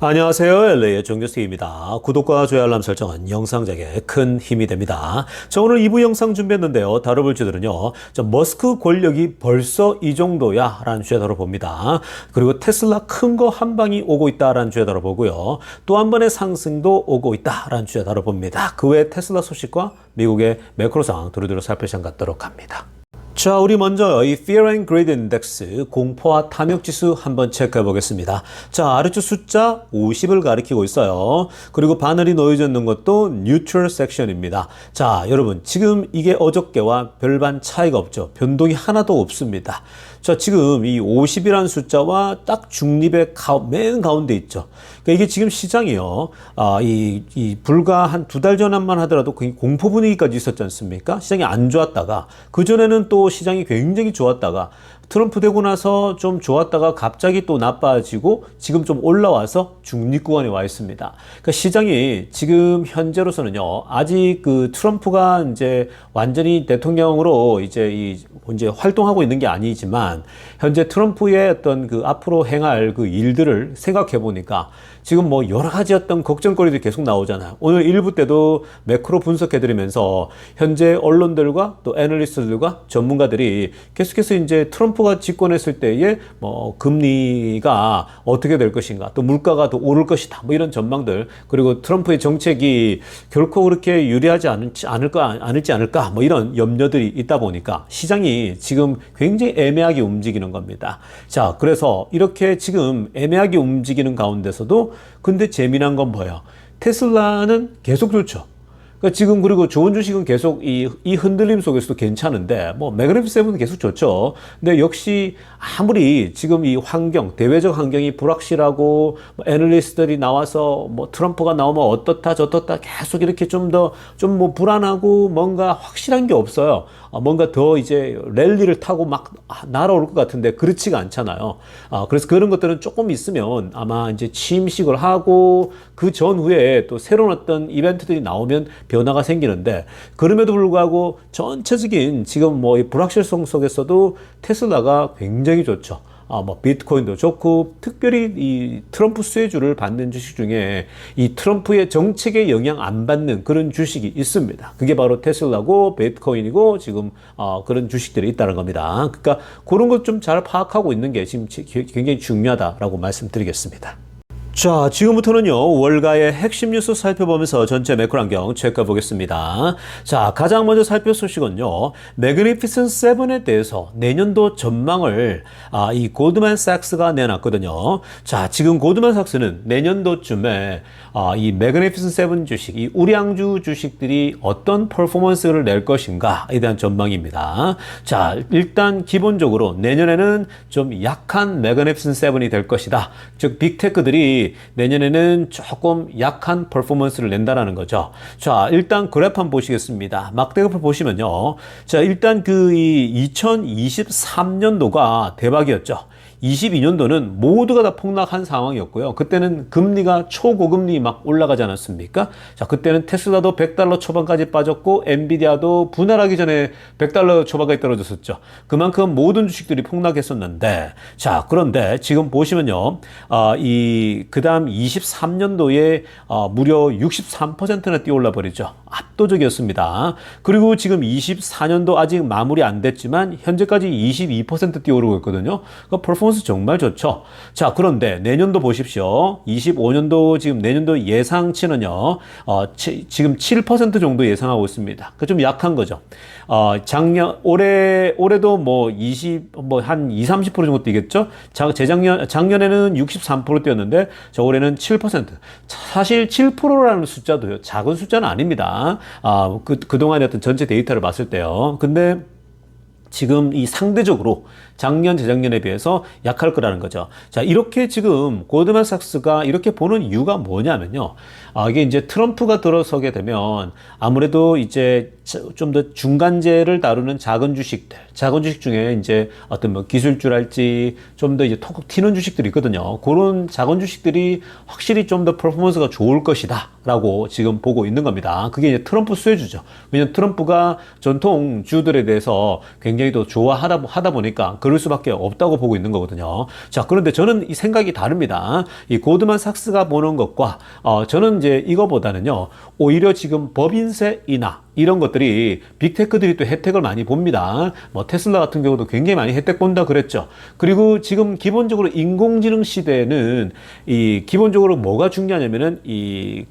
안녕하세요. LA의 정교수입니다. 구독과 좋아요 알람 설정은 영상 제작에 큰 힘이 됩니다. 자, 오늘 2부 영상 준비했는데요. 다뤄볼 주들은요. 머스크 권력이 벌써 이 정도야 라는 주제 다뤄봅니다. 그리고 테슬라 큰 거 한 방이 오고 있다라는 주제 다뤄보고요. 또 한 번의 상승도 오고 있다라는 주제 다뤄봅니다. 그 외에 테슬라 소식과 미국의 매크로 상황 두루두루 살펴보시는 갖도록 합니다. 자, 우리 먼저 이 Fear and Greed Index, 공포와 탐욕 지수 한번 체크해 보겠습니다. 자, 아래쪽 숫자 50을 가리키고 있어요. 그리고 바늘이 놓여져 있는 것도 Neutral Section입니다. 자, 여러분, 지금 이게 어저께와 별반 차이가 없죠. 변동이 하나도 없습니다. 자, 지금 이 50이라는 숫자와 딱 중립의 맨 가운데 있죠. 그러니까 이게 지금 시장이요. 불과 한 2달 전만 하더라도 공포 분위기까지 있었지 않습니까? 시장이 안 좋았다가, 그전에는 또 시장이 굉장히 좋았다가, 트럼프 되고 나서 좀 좋았다가 갑자기 또 나빠지고 지금 좀 올라와서 중립 구간에 와 있습니다. 그러니까 시장이 지금 현재로서는요, 아직 그 트럼프가 이제 완전히 대통령으로 이제 활동하고 있는 게 아니지만, 현재 트럼프의 어떤 그 앞으로 행할 그 일들을 생각해 보니까 지금 뭐 여러 가지 어떤 걱정거리들이 계속 나오잖아요. 오늘 1부 때도 매크로 분석해 드리면서 현재 언론들과 또 애널리스트들과 전문가들이 계속해서 이제 트럼프가 집권했을 때에 뭐 금리가 어떻게 될 것인가, 또 물가가 더 오를 것이다, 뭐 이런 전망들, 그리고 트럼프의 정책이 결코 그렇게 유리하지 않을지 않을까, 뭐 이런 염려들이 있다 보니까 시장이 지금 굉장히 애매하게 움직이는 겁니다. 자, 그래서 이렇게 지금 애매하게 움직이는 가운데서도 근데 재미난 건 뭐예요? 테슬라는 계속 좋죠. 그러니까 지금 그리고 좋은 주식은 계속 이 흔들림 속에서도 괜찮은데, 뭐 매그니피센트 7은 계속 좋죠. 근데 역시 아무리 지금 이 환경, 대외적 환경이 불확실하고, 뭐 애널리스트들이 나와서 뭐 트럼프가 나오면 어떻다 저떻다 계속 이렇게 좀 뭐 불안하고 뭔가 확실한 게 없어요. 뭔가 더 이제 랠리를 타고 막 날아올 것 같은데 그렇지가 않잖아요. 그래서 그런 것들은 조금 있으면 아마 이제 침식을 하고 그 전후에 또 새로운 어떤 이벤트들이 나오면 변화가 생기는데, 그럼에도 불구하고 전체적인 지금 뭐 이 불확실성 속에서도 테슬라가 굉장히 좋죠. 뭐 비트코인도 좋고, 특별히 이 트럼프 수혜주를 받는 주식 중에 이 트럼프의 정책에 영향 안 받는 그런 주식이 있습니다. 그게 바로 테슬라고 비트코인이고 지금 그런 주식들이 있다는 겁니다. 그러니까 그런 것 좀 잘 파악하고 있는 게 지금 굉장히 중요하다라고 말씀드리겠습니다. 자, 지금부터는요, 월가의 핵심 뉴스 살펴보면서 전체 매크로 환경 체크해 보겠습니다. 자, 가장 먼저 살펴볼 소식은요, 매그니피센트 7에 대해서 내년도 전망을 이 고드만삭스가 내놨거든요. 자, 지금 고드만삭스는 내년도쯤에 이 매그니피센트 7 주식, 이 우량주 주식들이 어떤 퍼포먼스를 낼 것인가에 대한 전망입니다. 자, 일단 기본적으로 내년에는 좀 약한 매그니피센트 7이 될 것이다. 즉, 빅테크들이 내년에는 조금 약한 퍼포먼스를 낸다라는 거죠. 자, 일단 그래프 한번 보시겠습니다. 막대그래프 보시면요. 자, 일단 이 2023년도가 대박이었죠. 22년도는 모두가 다 폭락한 상황이었고요. 그때는 금리가 초고금리 막 올라가지 않았습니까? 자, 그때는 테슬라도 $100 초반까지 빠졌고, 엔비디아도 분할하기 전에 $100 초반까지 떨어졌었죠. 그만큼 모든 주식들이 폭락했었는데, 자, 그런데 지금 보시면요. 그 다음 23년도에 무려 63%나 뛰어올라 버리죠. 압도적이었습니다. 그리고 지금 24년도 아직 마무리 안 됐지만 현재까지 22% 뛰어오르고 있거든요. 그러니까 퍼포먼스 정말 좋죠. 자, 그런데 내년도 보십시오. 25년도 지금 내년도 예상치는요, 지금 7% 정도 예상하고 있습니다. 그 좀 약한 거죠. 올해도 한 20-30% 정도 뛰겠죠? 작년에는 63% 뛰었는데, 올해는 7%. 사실 7%라는 숫자도요, 작은 숫자는 아닙니다. 그동안의 어떤 전체 데이터를 봤을 때요. 근데 지금 이 상대적으로 작년, 재작년에 비해서 약할 거라는 거죠. 자, 이렇게 지금 고드만삭스가 이렇게 보는 이유가 뭐냐면요. 이게 이제 트럼프가 들어서게 되면 아무래도 이제 좀 더 중간재를 다루는 작은 주식 중에 이제 어떤 뭐 기술주랄지 좀 더 이제 톡 튀는 주식들이 있거든요. 그런 작은 주식들이 확실히 좀 더 퍼포먼스가 좋을 것이다 라고 지금 보고 있는 겁니다. 그게 이제 트럼프 수혜주죠. 왜냐면 트럼프가 전통 주들에 대해서 굉장히 굉장히 또 하다 보니까 그럴 수밖에 없다고 보고 있는 거거든요. 자, 그런데 저는 이 생각이 다릅니다. 이 고드만삭스가 보는 것과 저는 이제 이거보다는요, 오히려 지금 법인세 인하 이런 것들이 빅테크들이 또 혜택을 많이 봅니다. 뭐 테슬라 같은 경우도 굉장히 많이 혜택 본다 그랬죠. 그리고 지금 기본적으로 인공지능 시대는 이 기본적으로 뭐가 중요하냐면은 이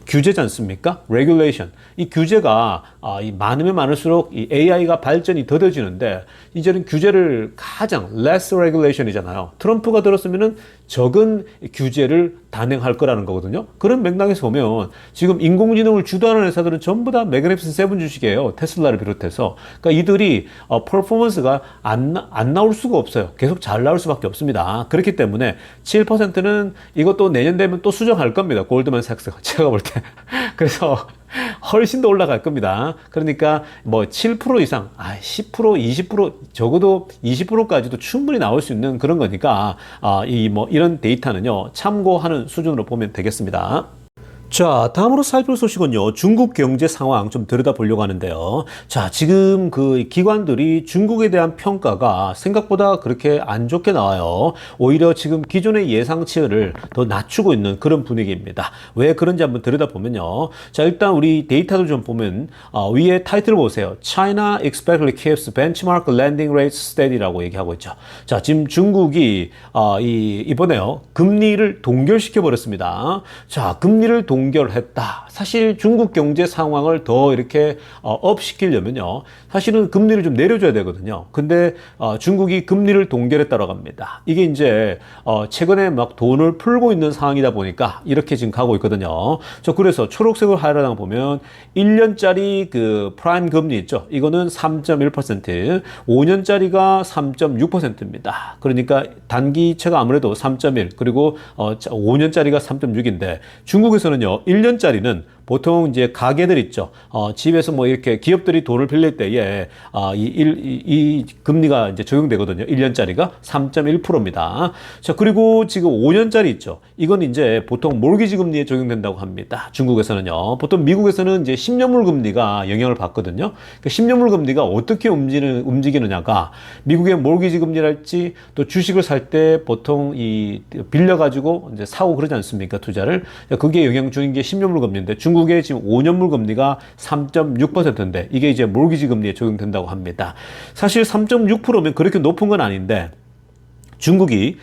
규제지 않습니까? 레귤레이션. 이 규제가 이 많으면 많을수록 이 AI가 발전이 더뎌지는데 이제는 규제를 가장 less regulation이잖아요. 트럼프가 들었으면은 적은 규제를 단행할 거라는 거거든요. 그런 맥락에서 보면 지금 인공지능을 주도하는 회사들은 전부 다 매그니피센트 세븐 주식이에요. 테슬라를 비롯해서. 그러니까 이들이 퍼포먼스가 안 나올 수가 없어요. 계속 잘 나올 수밖에 없습니다. 그렇기 때문에 7%는 이것도 내년 되면 또 수정할 겁니다. 골드만삭스가 제가 볼 때. 그래서 훨씬 더 올라갈 겁니다. 그러니까 뭐 7% 이상, 10%, 20%, 적어도 20%까지도 충분히 나올 수 있는 그런 거니까 이런 데이터는요, 참고하는 수준으로 보면 되겠습니다. 자, 다음으로 살펴볼 소식은요, 중국 경제 상황 좀 들여다보려고 하는데요. 자, 지금 그 기관들이 중국에 대한 평가가 생각보다 그렇게 안 좋게 나와요. 오히려 지금 기존의 예상치를 더 낮추고 있는 그런 분위기입니다. 왜 그런지 한번 들여다보면요. 자, 일단 우리 데이터를 좀 보면, 위에 타이틀 보세요. China expectedly keeps benchmark lending rates steady라고 얘기하고 있죠. 자, 지금 중국이, 이번에요, 금리를 동결시켜 버렸습니다. 자, 금리를 동결했다. 사실 중국 경제 상황을 더 이렇게 업시키려면요, 사실은 금리를 좀 내려줘야 되거든요. 근데 중국이 금리를 동결했다고 합니다. 이게 이제 최근에 막 돈을 풀고 있는 상황이다 보니까 이렇게 지금 가고 있거든요. 그래서 초록색으로 하이라이트 보면 1년짜리 그 프라임 금리 있죠. 이거는 3.1%, 5년짜리가 3.6%입니다. 그러니까 단기채가 아무래도 3.1, 그리고 5년짜리가 3.6인데 중국에서는요, 1년짜리는 보통 이제 가게들 있죠. 집에서 뭐 이렇게 기업들이 돈을 빌릴 때에 이 금리가 이제 적용되거든요. 1년짜리가 3.1%입니다. 자, 그리고 지금 5년짜리 있죠. 이건 이제 보통 몰기지 금리에 적용된다고 합니다. 중국에서는요. 보통 미국에서는 이제 10년물 금리가 영향을 받거든요. 그러니까 10년물 금리가 어떻게 움직이느냐가 미국의 몰기지 금리랄지 또 주식을 살 때 보통 빌려가지고 이제 사고 그러지 않습니까? 투자를. 그게 영향 주는 게 10년물 금리인데 중국의 지금 5년물 금리가 3.6%인데 이게 이제 몰기지 금리에 적용된다고 합니다. 사실 3.6%면 그렇게 높은 건 아닌데 중국이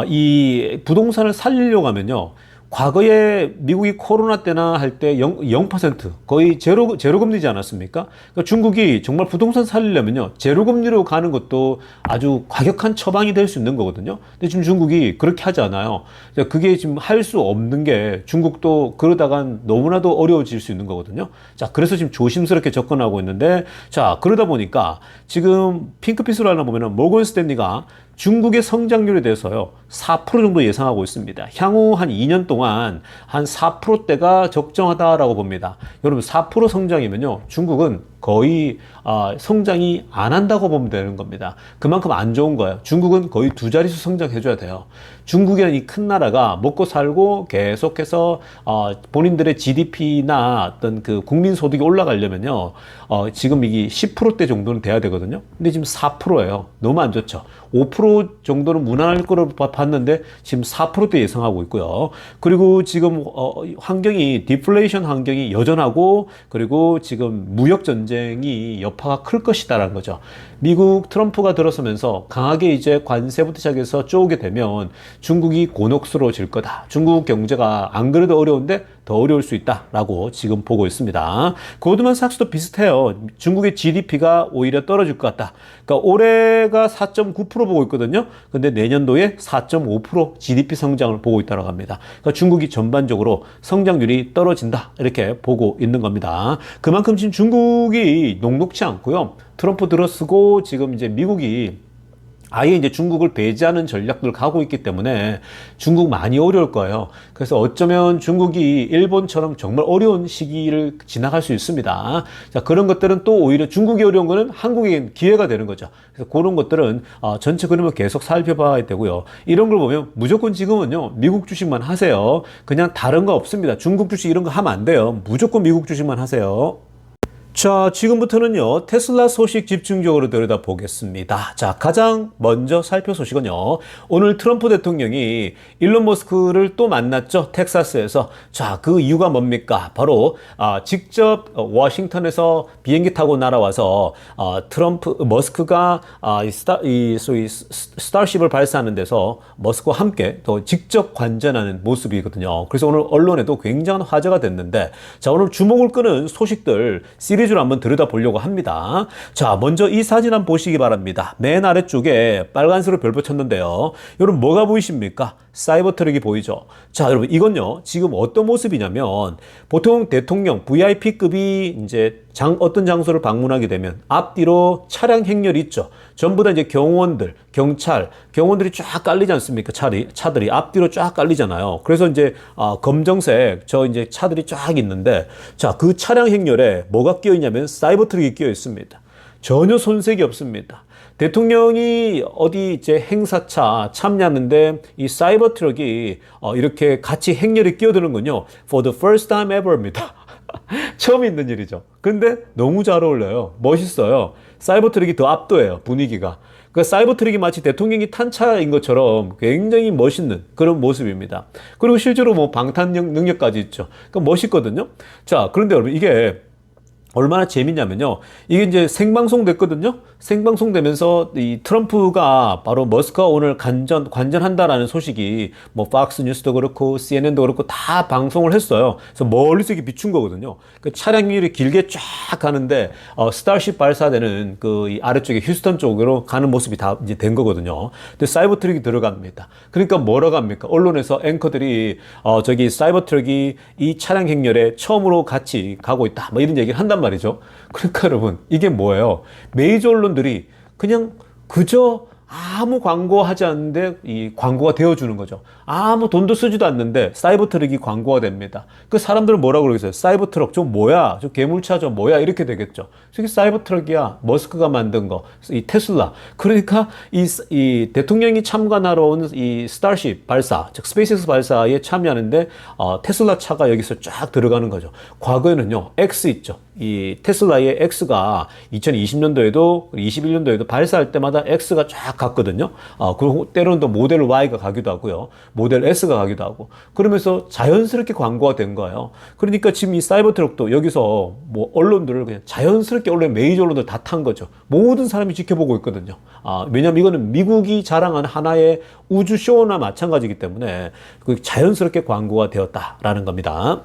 이 부동산을 살리려고 하면요, 과거에 미국이 코로나 때나 할 때 0% 거의 제로 금리지 않았습니까? 그러니까 중국이 정말 부동산 살리려면요, 제로 금리로 가는 것도 아주 과격한 처방이 될 수 있는 거거든요. 근데 지금 중국이 그렇게 하지 않아요. 그게 지금 할 수 없는 게 중국도 그러다간 너무나도 어려워질 수 있는 거거든요. 자, 그래서 지금 조심스럽게 접근하고 있는데, 자, 그러다 보니까 지금 핑크빛으로 하나 보면은 모건 스탠리가 중국의 성장률에 대해서요, 4% 정도 예상하고 있습니다. 향후 한 2년 동안 한 4%대가 적정하다라고 봅니다. 여러분, 4% 성장이면요, 중국은 거의 성장이 안 한다고 보면 되는 겁니다. 그만큼 안 좋은 거예요. 중국은 거의 두 자릿수 성장해줘야 돼요. 중국이라는 이 큰 나라가 먹고 살고 계속해서 본인들의 GDP나 어떤 그 국민 소득이 올라가려면요, 지금 이게 10%대 정도는 돼야 되거든요. 근데 지금 4%예요. 너무 안 좋죠. 5% 정도는 무난할 거로 봤는데 지금 4%대 예상하고 있고요. 그리고 지금 환경이 디플레이션 환경이 여전하고, 그리고 지금 무역 전쟁이 여파가 클 것이다라는 거죠. 미국 트럼프가 들어서면서 강하게 이제 관세부터 시작해서 쪼개 되면 중국이 곤혹스러워질 거다. 중국 경제가 안 그래도 어려운데 더 어려울 수 있다라고 지금 보고 있습니다. 고드만삭스도 비슷해요. 중국의 GDP가 오히려 떨어질 것 같다. 그러니까 올해가 4.9% 보고 있거든요. 근데 내년도에 4.5% GDP 성장을 보고 있다고 합니다. 그러니까 중국이 전반적으로 성장률이 떨어진다, 이렇게 보고 있는 겁니다. 그만큼 지금 중국이 녹록지 않고요. 트럼프 들어서고 지금 이제 미국이 아예 이제 중국을 배제하는 전략들을 가고 있기 때문에 중국 많이 어려울 거예요. 그래서 어쩌면 중국이 일본처럼 정말 어려운 시기를 지나갈 수 있습니다. 자, 그런 것들은 또 오히려 중국이 어려운 거는 한국에겐 기회가 되는 거죠. 그래서 그런 것들은 전체 그림을 계속 살펴봐야 되고요. 이런 걸 보면 무조건 지금은요, 미국 주식만 하세요. 그냥 다른 거 없습니다. 중국 주식 이런 거 하면 안 돼요. 무조건 미국 주식만 하세요. 자, 지금부터는요, 테슬라 소식 집중적으로 들여다보겠습니다. 자, 가장 먼저 살펴 소식은요, 오늘 트럼프 대통령이 일론 머스크를 또 만났죠, 텍사스에서. 자, 그 이유가 뭡니까? 바로, 직접 워싱턴에서 비행기 타고 날아와서, 머스크가, 소위 스타쉽을 발사하는 데서 머스크와 함께 또 직접 관전하는 모습이거든요. 그래서 오늘 언론에도 굉장한 화제가 됐는데, 자, 오늘 주목을 끄는 소식들, 시리즈로 한번 들여다보려고 합니다. 자, 먼저 이 사진 한번 보시기 바랍니다. 맨 아래쪽에 빨간색으로 별 붙였는데요. 여러분 뭐가 보이십니까? 사이버 트럭이 보이죠? 자, 여러분 이건요, 지금 어떤 모습이냐면 보통 대통령 VIP급이 이제 어떤 장소를 방문하게 되면 앞뒤로 차량 행렬이 있죠. 전부 다 이제 경호원들, 경호원들이 쫙 깔리지 않습니까? 차들이 앞뒤로 쫙 깔리잖아요. 그래서 이제 검정색 이제 차들이 쫙 있는데, 자, 그 차량 행렬에 뭐가 끼어 있냐면 사이버 트럭이 끼어 있습니다. 전혀 손색이 없습니다. 대통령이 어디 이제 행사차 참여하는데 이 사이버 트럭이 이렇게 같이 행렬에 끼어드는군요. For the first time ever입니다. 처음 있는 일이죠. 근데 너무 잘 어울려요. 멋있어요. 사이버 트럭이 더 압도해요, 분위기가. 그 사이버 트럭이 마치 대통령이 탄 차인 것처럼 굉장히 멋있는 그런 모습입니다. 그리고 실제로 뭐 방탄 능력까지 있죠. 그러니까 멋있거든요. 자, 그런데 여러분 이게 얼마나 재밌냐면요. 이게 이제 생방송 됐거든요. 생방송 되면서 이 트럼프가 바로 머스크가 오늘 관전한다라는 소식이 뭐 팍스 뉴스도 그렇고 CNN도 그렇고 다 방송을 했어요. 그래서 멀리서 이렇게 비춘 거거든요. 그 차량이 길게 쫙 가는데 스타쉽 발사되는 그 이 아래쪽에 휴스턴 쪽으로 가는 모습이 다 이제 된 거거든요. 근데 사이버 트럭이 들어갑니다. 그러니까 뭐라고 합니까? 언론에서 앵커들이 저기 사이버 트럭이 이 차량 행렬에 처음으로 같이 가고 있다. 뭐 이런 얘기를 한단 말이죠. 그러니까 여러분 이게 뭐예요? 메이저 언론들이 그냥 그저 아무 광고하지 않는데 이 광고가 되어주는 거죠. 아무 돈도 쓰지도 않는데 사이버 트럭이 광고가 됩니다. 그 사람들은 뭐라고 그러겠어요? 사이버 트럭 저 뭐야? 저 괴물차 저 뭐야? 이렇게 되겠죠. 저게 사이버 트럭이야. 머스크가 만든 거. 이 테슬라. 그러니까 이 대통령이 참관하러 온 이 스타쉽 발사, 즉 스페이스X 발사에 참여하는데 테슬라 차가 여기서 쫙 들어가는 거죠. 과거에는요, X 있죠. 이 테슬라의 X가 2020년도에도 21년도에도 발사할 때마다 X가 쫙 갔거든요. 그리고 때로는 또 모델 Y가 가기도 하고요. 모델 S가 가기도 하고. 그러면서 자연스럽게 광고가 된 거예요. 그러니까 지금 이 사이버 트럭도 여기서 뭐 언론들을 그냥 자연스럽게 언론 메이저 언론들 다 탄 거죠. 모든 사람이 지켜보고 있거든요. 왜냐면 이거는 미국이 자랑하는 하나의 우주 쇼나 마찬가지이기 때문에 자연스럽게 광고가 되었다라는 겁니다.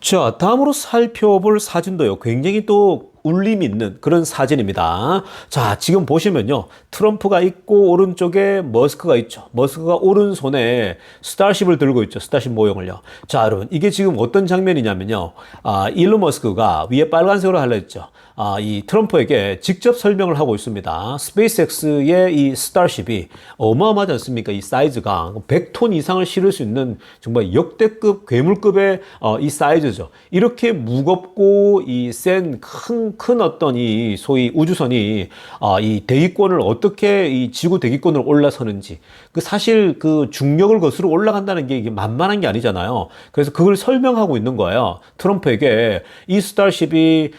자, 다음으로 살펴볼 사진도요, 굉장히 또 울림 있는 그런 사진입니다. 자, 지금 보시면요, 트럼프가 있고 오른쪽에 머스크가 있죠. 머스크가 오른손에 스타쉽을 들고 있죠. 스타쉽 모형을요. 자, 여러분 이게 지금 어떤 장면이냐면요, 일론 머스크가 위에 빨간색으로 할랬죠. 이 트럼프에게 직접 설명을 하고 있습니다. 스페이스X의 이 스타쉽이 어마어마하지 않습니까? 이 사이즈가 100톤 이상을 실을 수 있는 정말 역대급 괴물급의 이 사이즈죠. 이렇게 무겁고 이 센 큰 어떤 이 소위 우주선이 이 대기권을 어떻게 이 지구 대기권을 올라서는지, 그 사실 그 중력을 거스러 올라간다는 게 이게 만만한 게 아니잖아요. 그래서 그걸 설명하고 있는 거예요. 트럼프에게 이 스타쉽이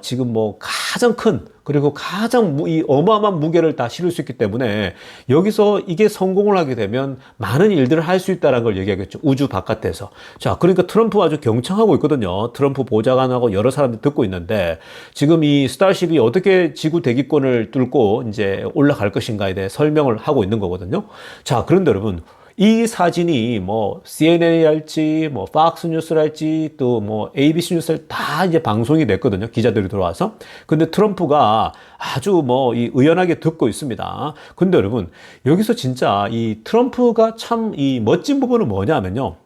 지금 뭐 가장 큰, 그리고 가장 이 어마어마한 무게를 다 실을 수 있기 때문에 여기서 이게 성공을 하게 되면 많은 일들을 할 수 있다는 걸 얘기하겠죠. 우주 바깥에서. 자, 그러니까 트럼프가 아주 경청하고 있거든요. 트럼프 보좌관하고 여러 사람들이 듣고 있는데 지금 이 스타쉽이 어떻게 지구 대기권을 뚫고 이제 올라갈 것인가에 대해 설명을 하고 있는 거거든요. 자, 그런데 여러분, 이 사진이 뭐 CNN이랄지 뭐 팍스 뉴스랄지 또 뭐 ABC 뉴스 다 이제 방송이 됐거든요. 기자들이 들어와서. 근데 트럼프가 아주 뭐 이 의연하게 듣고 있습니다. 근데 여러분, 여기서 진짜 이 트럼프가 참 이 멋진 부분은 뭐냐면요,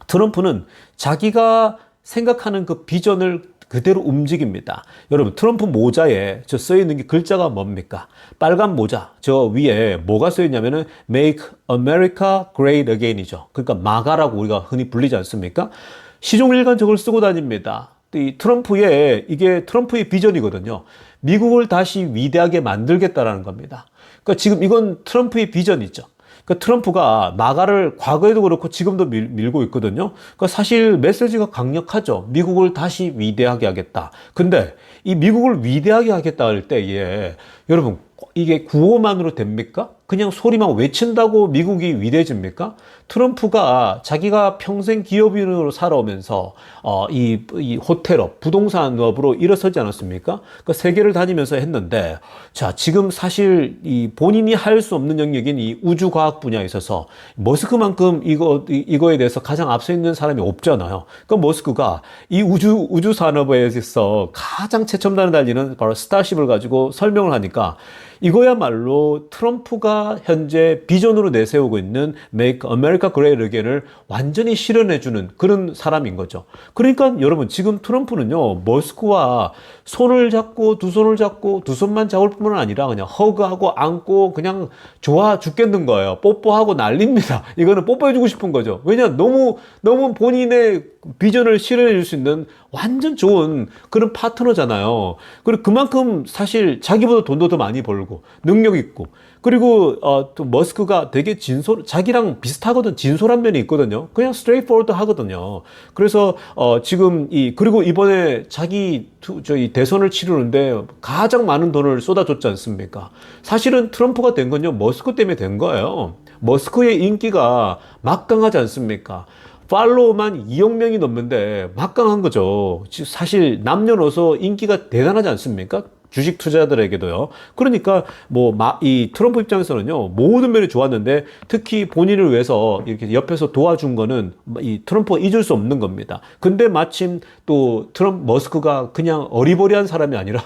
트럼프는 자기가 생각하는 그 비전을 그대로 움직입니다. 여러분, 트럼프 모자에 저 써 있는 게 글자가 뭡니까? 빨간 모자 저 위에 뭐가 써 있냐면은 Make America Great Again이죠. 그러니까 마가라고 우리가 흔히 불리지 않습니까? 시종일관 저걸 쓰고 다닙니다. 이 이게 트럼프의 비전이거든요. 미국을 다시 위대하게 만들겠다라는 겁니다. 그러니까 지금 이건 트럼프의 비전이죠. 그러니까 트럼프가 마가를 과거에도 그렇고 지금도 밀고 있거든요. 그러니까 사실 메시지가 강력하죠. 미국을 다시 위대하게 하겠다. 근데 이 미국을 위대하게 하겠다 할 때에 여러분 이게 구호만으로 됩니까? 그냥 소리만 외친다고 미국이 위대해집니까? 트럼프가 자기가 평생 기업인으로 살아오면서 이 호텔업, 부동산업으로 일어서지 않았습니까? 그러니까 세계를 다니면서 했는데, 자, 지금 사실 이 본인이 할 수 없는 영역인 이 우주과학 분야에 있어서 머스크만큼 이거에 대해서 가장 앞서 있는 사람이 없잖아요. 그러니까 머스크가 이 우주 산업에 있어서 가장 최첨단을 달리는 바로 스타쉽을 가지고 설명을 하니까 이거야말로 트럼프가 현재 비전으로 내세우고 있는 Make America Great Again을 완전히 실현해주는 그런 사람인 거죠. 그러니까 여러분 지금 트럼프는요 머스크와 손을 잡고 두 손만 잡을 뿐만 아니라 그냥 허그하고 안고 그냥 좋아 죽겠는 거예요. 뽀뽀하고 난립니다. 이거는 뽀뽀해주고 싶은 거죠. 왜냐 너무 본인의 비전을 실현해 줄 수 있는 완전 좋은 그런 파트너잖아요. 그리고 그만큼 사실 자기보다 돈도 더 많이 벌고 능력 있고 그리고 또 머스크가 되게 자기랑 비슷하거든. 진솔한 면이 있거든요. 그냥 스트레이트포워드 하거든요. 그래서 지금 그리고 이번에 저희 대선을 치르는데 가장 많은 돈을 쏟아줬지 않습니까? 사실은 트럼프가 된 건요 머스크 때문에 된 거예요. 머스크의 인기가 막강하지 않습니까? 팔로워만 2억 명이 넘는데 막강한 거죠. 사실 남녀노소 인기가 대단하지 않습니까? 주식 투자자들에게도요. 그러니까 이 트럼프 입장에서는요 모든 면이 좋았는데 특히 본인을 위해서 이렇게 옆에서 도와준 거는 이 트럼프가 잊을 수 없는 겁니다. 근데 마침 또 머스크가 그냥 어리버리한 사람이 아니라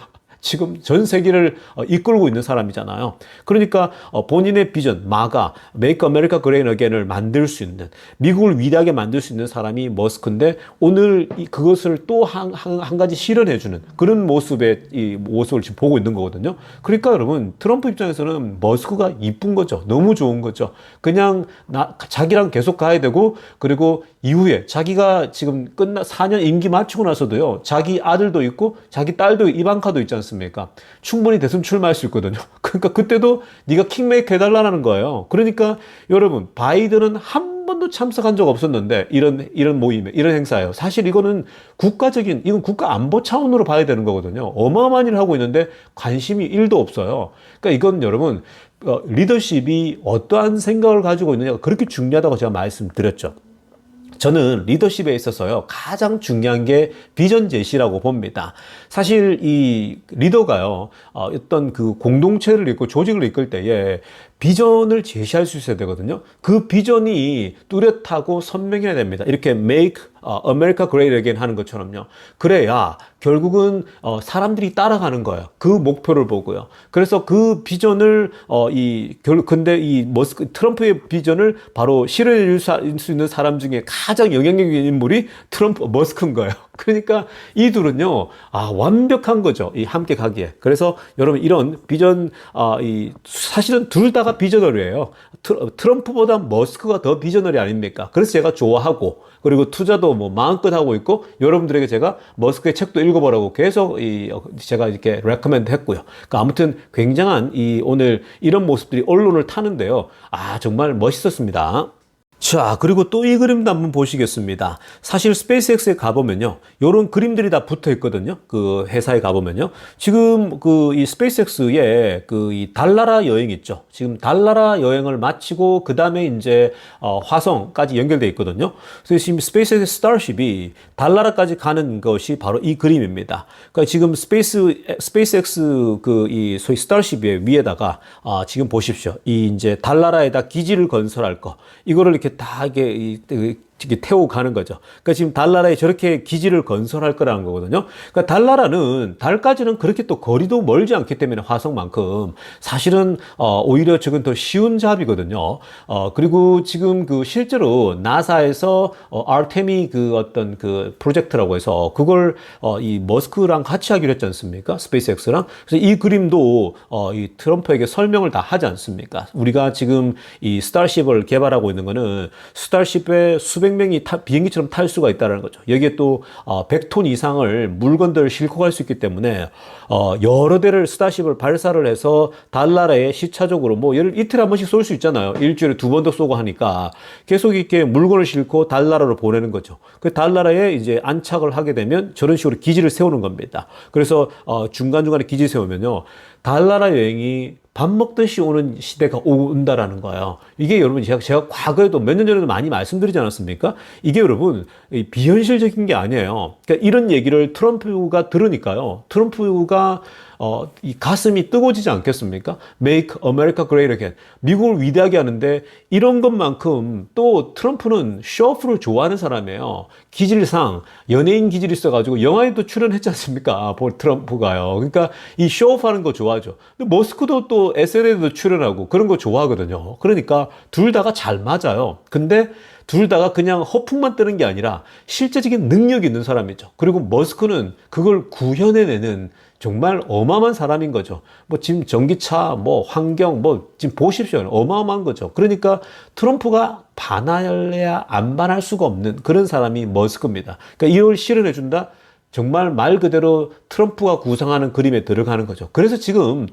지금 전 세계를 이끌고 있는 사람이잖아요. 그러니까 본인의 비전, 마가, Make America Great Again을 만들 수 있는, 미국을 위대하게 만들 수 있는 사람이 머스크인데 오늘 그것을 또 한 가지 실현해주는 그런 모습을 지금 보고 있는 거거든요. 그러니까 여러분 트럼프 입장에서는 머스크가 이쁜 거죠. 너무 좋은 거죠. 그냥 자기랑 계속 가야 되고 그리고 이후에 자기가 지금 4년 임기 마치고 나서도요 자기 아들도 있고 자기 딸도 이방카도 있지 않습니까? 충분히 대선 출마할 수 있거든요. 그러니까 그때도 네가 킹메이크 해달라는 거예요. 그러니까 여러분 바이든은 한 번도 참석한 적 없었는데 이런 모임에 이런 행사예요. 사실 이건 국가 안보 차원으로 봐야 되는 거거든요. 어마어마한 일을 하고 있는데 관심이 1도 없어요. 그러니까 이건 여러분 리더십이 어떠한 생각을 가지고 있느냐가 그렇게 중요하다고 제가 말씀드렸죠. 저는 리더십에 있어서요 가장 중요한 게 비전 제시라고 봅니다. 사실 이 리더가요 어떤 그 공동체를 이끌고 조직을 이끌 때에 비전을 제시할 수 있어야 되거든요. 그 비전이 뚜렷하고 선명해야 됩니다. 이렇게 Make America Great Again 하는 것처럼요. 그래야 결국은 사람들이 따라가는 거예요. 그 목표를 보고요. 그래서 그 비전을 근데 이 트럼프의 비전을 바로 실현해 줄 수 있는 사람 중에 가장 영향력 있는 인물이 머스크인 거예요. 그러니까 이 둘은요 완벽한 거죠. 이 함께 가기에. 그래서 여러분 이런 비전 사실은 둘 다가 비저너리예요. 트럼프보다 머스크가 더 비저너리 아닙니까? 그래서 제가 좋아하고 그리고 투자도 마음껏 하고 있고 여러분들에게 제가 머스크의 책도 읽어보라고 계속 제가 이렇게 레커멘드 했고요. 그러니까 아무튼 굉장한 오늘 이런 모습들이 언론을 타는데요. 정말 멋있었습니다. 자, 그리고 또 이 그림도 한번 보시겠습니다. 사실 스페이스X에 가보면요. 요런 그림들이 다 붙어 있거든요. 그 회사에 가보면요. 지금 이 스페이스X에 이 달나라 여행 있죠. 지금 달나라 여행을 마치고 그 다음에 이제 화성까지 연결돼 있거든요. 그래서 지금 스페이스X 스타쉽이 달나라까지 가는 것이 바로 이 그림입니다. 그러니까 지금 스페이스X 소위 스타쉽 위에다가 지금 보십시오. 이제 달나라에다 기지를 건설할 거. 이거를 이렇게 다 이게 태우고 가는 거죠. 그러니까 지금 달나라에 저렇게 기지를 건설할 거라는 거거든요. 그러니까 달나라는 달까지는 그렇게 또 거리도 멀지 않기 때문에 화성만큼 사실은 오히려 저건 더 쉬운 잡이거든요. 그리고 지금 실제로 나사에서 아르테미 어떤 프로젝트라고 해서 그걸 이 머스크랑 같이 하기로 했지 않습니까? 스페이스X랑. 그래서 이 그림도 이 트럼프에게 설명을 다 하지 않습니까? 우리가 지금 이 스타쉽을 개발하고 있는 거는 스타쉽의 수백 생명이 비행기처럼 탈 수가 있다는 거죠. 여기에 또 100톤 이상을 물건들을 싣고 갈 수 있기 때문에 여러 대를 스타쉽을 발사를 해서 달나라에 시차적으로 뭐 이틀에 한 번씩 쏠 수 있잖아요. 일주일에 2번도 쏘고 하니까 계속 이렇게 물건을 싣고 달나라로 보내는 거죠. 그 달나라에 이제 안착을 하게 되면 저런 식으로 기지를 세우는 겁니다. 그래서 중간중간에 기지 세우면요, 달나라 여행이 밥 먹듯이 오는 시대가 온다라는 거예요. 이게 여러분, 제가 과거에도 몇 년 전에도 많이 말씀드리지 않았습니까? 이게 여러분, 비현실적인 게 아니에요. 그러니까 이런 얘기를 트럼프가 들으니까요, 트럼프가 이 가슴이 뜨거워지지 않겠습니까? Make America Great Again. 미국을 위대하게 하는데 이런 것만큼 또 트럼프는 쇼오프를 좋아하는 사람이에요. 기질상 연예인 기질이 있어가지고 영화에도 출연했지 않습니까? 트럼프가요. 그러니까 이 쇼오프하는 거 좋아하죠. 근데 머스크도 또 SNL에도 출연하고 그런 거 좋아하거든요. 그러니까 둘 다가 잘 맞아요. 근데 둘 다가 그냥 허풍만 뜨는 게 아니라 실제적인 능력이 있는 사람이죠. 그리고 머스크는 그걸 구현해내는 정말 어마어마한 사람인 거죠. 뭐 지금 전기차, 뭐 환경, 뭐 지금 보십시오. 어마어마한 거죠. 그러니까 트럼프가 반할래야 안 반할 수가 없는 그런 사람이 머스크입니다. 그러니까 이걸 실현해준다? 정말 말 그대로 트럼프가 구상하는 그림에 들어가는 거죠. 그래서 지금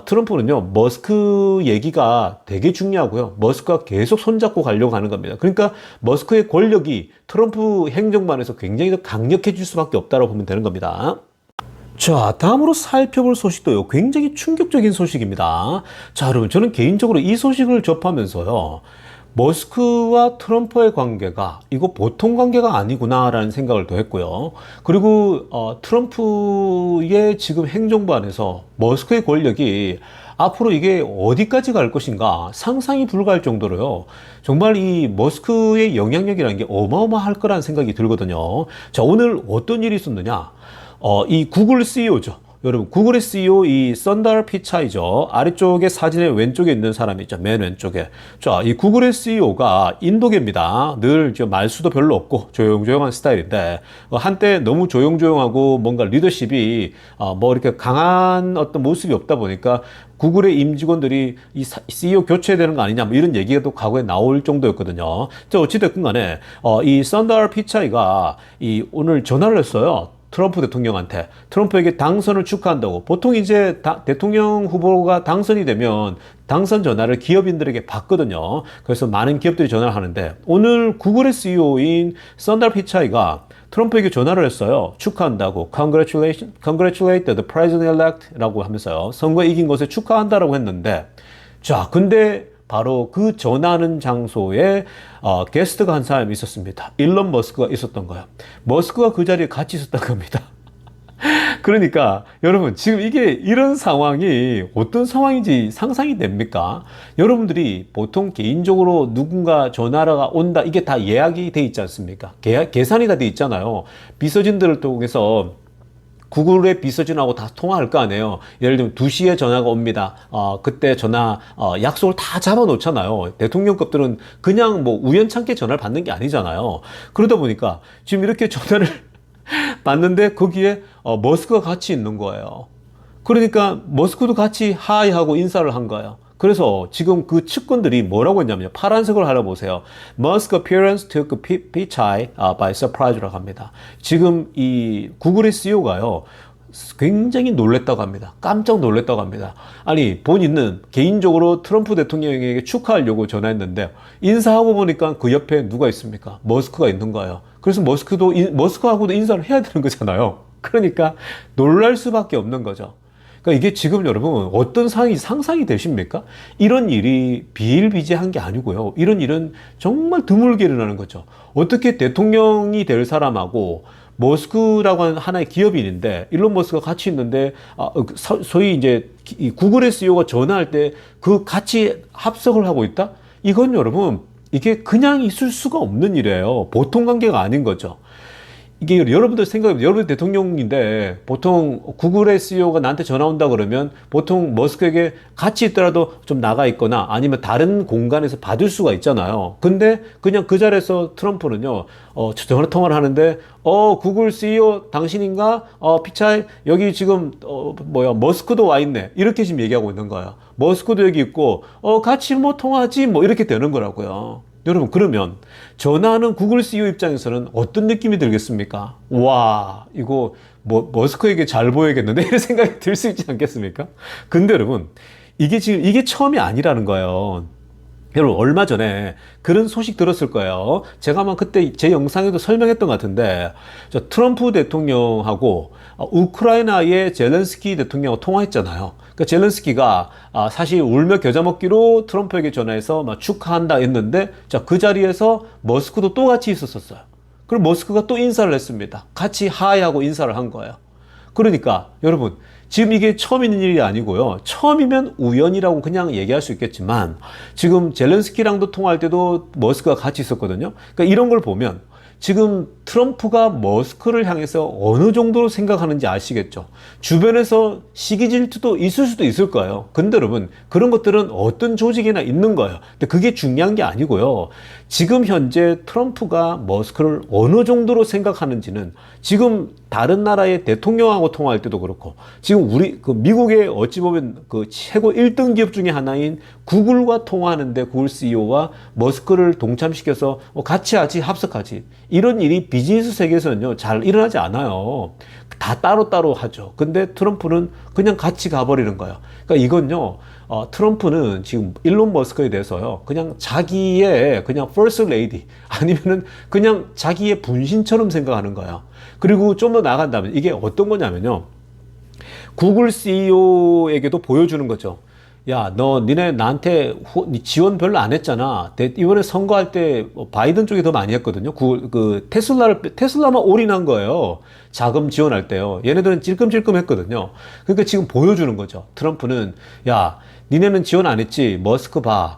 트럼프는요, 머스크 얘기가 되게 중요하고요. 머스크가 계속 손잡고 가려고 하는 겁니다. 그러니까 머스크의 권력이 트럼프 행정반에서 굉장히 더 강력해질 수밖에 없다고 보면 되는 겁니다. 자, 다음으로 살펴볼 소식도요, 굉장히 충격적인 소식입니다. 자, 여러분, 저는 개인적으로 이 소식을 접하면서요, 머스크와 트럼프의 관계가 이거 보통 관계가 아니구나라는 생각을 더 했고요. 그리고 트럼프의 지금 행정부 안에서 머스크의 권력이 앞으로 이게 어디까지 갈 것인가 상상이 불가할 정도로요, 정말 이 머스크의 영향력이라는 게 어마어마할 거라는 생각이 들거든요. 자, 오늘 어떤 일이 있었느냐, 이 구글 CEO죠. 여러분, 구글의 CEO 이 선달 피차이죠. 아래쪽에 사진의 왼쪽에 있는 사람이 있죠. 맨 왼쪽에. 자, 이 구글의 CEO가 인도계입니다. 늘 말수도 별로 없고 조용조용한 스타일인데, 한때 너무 조용조용하고 뭔가 리더십이 뭐 이렇게 강한 어떤 모습이 없다 보니까 구글의 임직원들이 이 CEO 교체되는 거 아니냐, 뭐 이런 얘기가 또 과거에 나올 정도였거든요. 자, 어찌됐건 간에 이 선달 피차이가 오늘 전화를 했어요. 트럼프 대통령한테. 트럼프에게 당선을 축하한다고. 보통 이제 대통령 후보가 당선이 되면 당선 전화를 기업인들에게 받거든요. 그래서 많은 기업들이 전화를 하는데, 오늘 구글의 CEO인 선달 피차이가 트럼프에게 전화를 했어요. 축하한다고. Congratulate the president-elect 라고 하면서요, 선거에 이긴 것에 축하한다라고 했는데, 자, 근데 바로 그 전화하는 장소에 게스트가 한 사람이 있었습니다. 일론 머스크가 있었던 거예요. 머스크가 그 자리에 같이 있었던 겁니다. 그러니까 여러분, 지금 이게 이런 상황이 어떤 상황인지 상상이 됩니까? 여러분들이 보통 개인적으로 누군가 전화가 온다, 이게 다 예약이 돼 있지 않습니까? 계산이 다 돼 있잖아요. 비서진들을 통해서 구글의 비서진하고 다 통화할 거 아니에요. 예를 들면 2시에 전화가 옵니다. 그때 전화 약속을 다 잡아 놓잖아요. 대통령급들은 그냥 뭐 우연찮게 전화를 받는 게 아니잖아요. 그러다 보니까 지금 이렇게 전화를 받는데 거기에 머스크가 같이 있는 거예요. 그러니까 머스크도 같이 하이하고 인사를 한 거예요. 그래서 지금 그 측근들이 뭐라고 했냐면요, 파란색을 하려 보세요. Musk appearance took Pichai by surprise라고 합니다. 지금 이 구글의 CEO가요, 굉장히 놀랬다고 합니다. 깜짝 놀랬다고 합니다. 아니, 본인은 개인적으로 트럼프 대통령에게 축하하려고 전화했는데 인사하고 보니까 그 옆에 누가 있습니까? 머스크가 있는 거예요. 그래서 머스크하고도 인사를 해야 되는 거잖아요. 그러니까 놀랄 수밖에 없는 거죠. 그러니까 이게 지금 여러분 어떤 상황이 상상이 되십니까? 이런 일이 비일비재한 게 아니고요. 이런 일은 정말 드물게 일어나는 거죠. 어떻게 대통령이 될 사람하고 머스크라고 하는 하나의 기업인인데, 일론 머스크가 같이 있는데, 소위 이제 구글의 CEO가 전화할 때 그 같이 합석을 하고 있다? 이건 여러분, 이게 그냥 있을 수가 없는 일이에요. 보통 관계가 아닌 거죠. 이게 여러분들 생각해보면, 여러분 대통령인데 보통 구글의 CEO가 나한테 전화 온다 그러면 보통 머스크에게 같이 있더라도 좀 나가 있거나 아니면 다른 공간에서 받을 수가 있잖아요. 근데 그냥 그 자리에서 트럼프는요, 전화 통화를 하는데, 구글 CEO 당신인가? 피차이, 여기 지금, 머스크도 와 있네. 이렇게 지금 얘기하고 있는 거예요. 머스크도 여기 있고, 같이 뭐 통화하지? 뭐 이렇게 되는 거라고요. 여러분, 그러면 전화하는 구글 CEO 입장에서는 어떤 느낌이 들겠습니까? 와, 이거 머스크에게 잘 보여야겠는데 이런 생각이 들 수 있지 않겠습니까? 근데 여러분, 이게 처음이 아니라는 거예요. 여러분, 얼마 전에 그런 소식 들었을 거예요. 제가 아마 그때 제 영상에도 설명했던 것 같은데, 트럼프 대통령하고 우크라이나의 젤렌스키 대통령하고 통화했잖아요. 그러니까 젤렌스키가 사실 울며 겨자 먹기로 트럼프에게 전화해서 막 축하한다 했는데, 자, 그 자리에서 머스크도 또 같이 있었어요. 그리고 머스크가 또 인사를 했습니다. 같이 하이하고 인사를 한 거예요. 그러니까 여러분, 지금 이게 처음 있는 일이 아니고요. 처음이면 우연이라고 그냥 얘기할 수 있겠지만, 지금 젤렌스키랑도 통화할 때도 머스크가 같이 있었거든요. 그러니까 이런 걸 보면 지금 트럼프가 머스크를 향해서 어느 정도로 생각하는지 아시겠죠? 주변에서 시기 질투도 있을 수도 있을 거예요. 근데 여러분, 그런 것들은 어떤 조직이나 있는 거예요. 근데 그게 중요한 게 아니고요. 지금 현재 트럼프가 머스크를 어느 정도로 생각하는지는 지금 다른 나라의 대통령하고 통화할 때도 그렇고, 지금 미국의 어찌 보면 그 최고 1등 기업 중에 하나인 구글과 통화하는데 구글 CEO와 머스크를 동참시켜서 같이 하지, 합석하지. 이런 일이 비즈니스 세계에서는요, 잘 일어나지 않아요. 다 따로따로 하죠. 근데 트럼프는 그냥 같이 가버리는 거예요. 그러니까 이건요, 트럼프는 지금 일론 머스크에 대해서요, 그냥 자기의 그냥 first lady, 아니면은 그냥 자기의 분신처럼 생각하는 거예요. 그리고 좀 더 나아간다면 이게 어떤 거냐면요, 구글 CEO에게도 보여주는 거죠. 야, 니네 나한테 지원 별로 안 했잖아. 이번에 선거할 때 바이든 쪽이 더 많이 했거든요. 테슬라만 올인한 거예요. 자금 지원할 때요. 얘네들은 찔끔찔끔 했거든요. 그러니까 지금 보여주는 거죠. 트럼프는, 야, 니네는 지원 안 했지. 머스크 봐.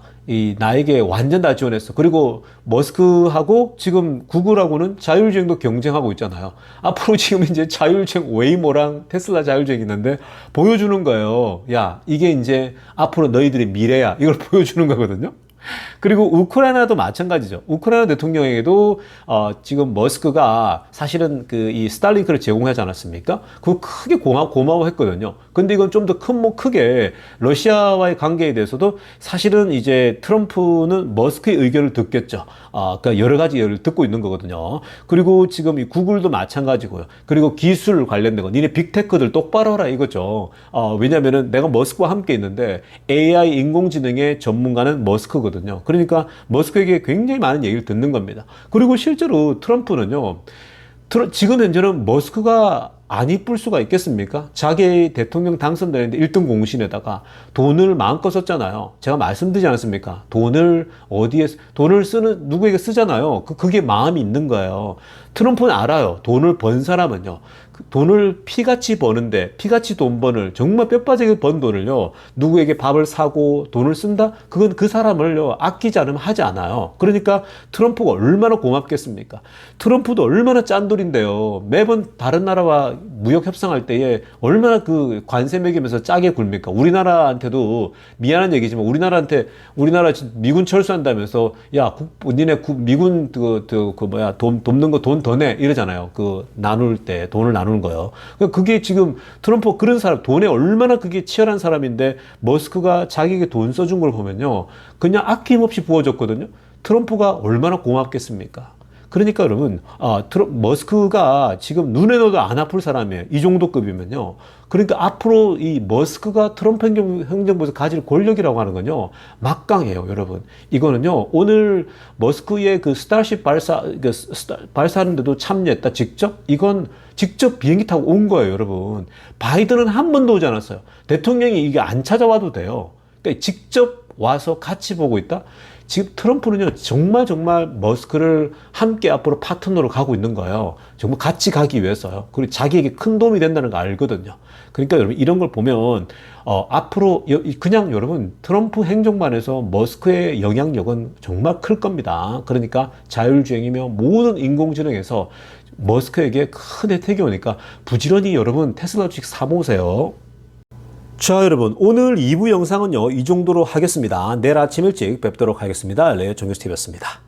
나에게 완전 다 지원했어. 그리고 머스크하고 지금 구글하고는 자율주행도 경쟁하고 있잖아요. 앞으로 지금 이제 자율주행 웨이모랑 테슬라 자율주행 있는데 보여주는 거예요. 야, 이게 이제 앞으로 너희들의 미래야. 이걸 보여주는 거거든요. 그리고 우크라이나도 마찬가지죠. 우크라이나 대통령에게도 지금 머스크가 사실은 이 스타링크를 제공하지 않았습니까? 그거 크게 고마워했거든요. 근데 이건 좀 더 크게 러시아와의 관계에 대해서도 사실은 이제 트럼프는 머스크의 의견을 듣겠죠. 그러니까 여러 가지 예를 듣고 있는 거거든요. 그리고 지금 이 구글도 마찬가지고요. 그리고 기술 관련된 거, 니네 빅테크들 똑바로 하라 이거죠. 왜냐면은 내가 머스크와 함께 있는데 AI 인공지능의 전문가는 머스크거든요. 그러니까 머스크에게 굉장히 많은 얘기를 듣는 겁니다. 그리고 실제로 트럼프는요, 지금 현재는 머스크가 안 이쁠 수가 있겠습니까? 자기 대통령 당선되는데 1등 공신에다가 돈을 마음껏 썼잖아요. 제가 말씀드리지 않았습니까? 돈을 누구에게 쓰잖아요. 그게 마음이 있는 거예요. 트럼프는 알아요. 돈을 번 사람은요, 돈을 피같이 버는데, 피같이 돈 번을, 정말 뼈빠지게 번 돈을요, 누구에게 밥을 사고 돈을 쓴다? 그건 그 사람을요, 아끼지 않으면 하지 않아요. 그러니까 트럼프가 얼마나 고맙겠습니까? 트럼프도 얼마나 짠돌인데요. 매번 다른 나라와 무역 협상할 때에 얼마나 그 관세 매기면서 짜게 굴니까. 우리나라한테도 미안한 얘기지만 우리나라 미군 철수한다면서, 야, 니네 미군 돈 돕는 거 돈 더 내 이러잖아요. 나눌 때 돈을 나누는 거예요. 그게 지금 트럼프 그런 사람, 돈에 얼마나 그게 치열한 사람인데 머스크가 자기에게 돈 써준 걸 보면요, 그냥 아낌없이 부어줬거든요. 트럼프가 얼마나 고맙겠습니까? 그러니까 여러분, 머스크가 지금 눈에 넣어도 안 아플 사람이에요. 이 정도 급이면요. 그러니까 앞으로 이 머스크가 트럼프 행정부에서 가질 권력이라고 하는 건요, 막강해요, 여러분. 이거는요, 오늘 머스크의 스타쉽 발사하는데도 참여했다, 직접? 이건 직접 비행기 타고 온 거예요, 여러분. 바이든은 한 번도 오지 않았어요. 대통령이 이게 안 찾아와도 돼요. 그러니까 직접 와서 같이 보고 있다? 지금 트럼프는요, 정말 머스크를 함께 앞으로 파트너로 가고 있는 거예요. 정말 같이 가기 위해서요. 그리고 자기에게 큰 도움이 된다는 걸 알거든요. 그러니까 여러분, 이런 걸 보면, 앞으로, 그냥 여러분, 트럼프 행정반에서 머스크의 영향력은 정말 클 겁니다. 그러니까 자율주행이며 모든 인공지능에서 머스크에게 큰 혜택이 오니까 부지런히 여러분 테슬라 주식 사모으세요. 자, 여러분, 오늘 2부 영상은요, 이 정도로 하겠습니다. 내일 아침 일찍 뵙도록 하겠습니다. 레이어 정교수TV였습니다.